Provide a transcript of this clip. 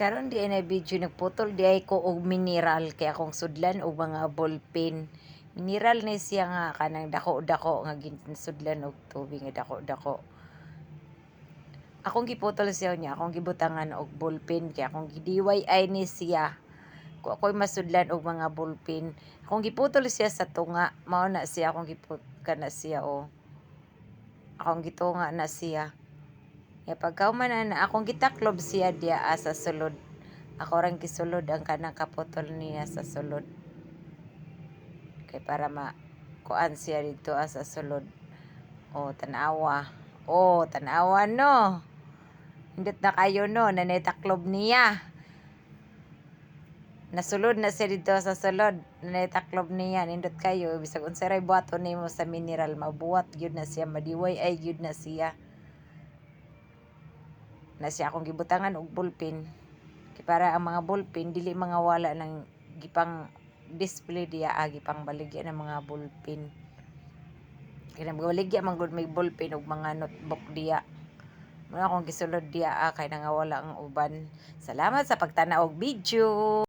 Karon di ay na video nagputol di ay ko og mineral kay akong sudlan og mga ballpen. Mineral ni siya nga kanang dako-dako nga ginsudlan og tubig nga dako-dako. Akong giputol siya niya, akong gibutangan og ballpen kay akong gidiway ay ni siya. Kung ako'y masudlan og mga ballpen, akong giputol siya sa tunga, mao na siya akong kana siya o. Akong gitunga na siya. Ya pagkauman na akong gitaklob siya diya sa sulod. Ako rang gisulod ang kanang kaputol niya sa sulod. Kay para kuan siya dito sa sulod. O tanawa. O tanawa no. Hindot na kayo no, nanay taklob niya. Nasulod na siya dito sa sulod. Nanay taklob niya, nindot kayo. Bisag unsay ray buhaton nimo sa mineral, mabuhat gyud na siya, madiway ay gyud na siya. Na siya akong gibutangan og ballpen. Kay para ang mga ballpen dili mga wala ng gipang display diya gipang baligya ng mga ballpen. Kaya baligya man gud may ballpen og mga notebook diya. Muna akong gisulod diya kay nangawala ang uban. Salamat sa pagtanaw og video.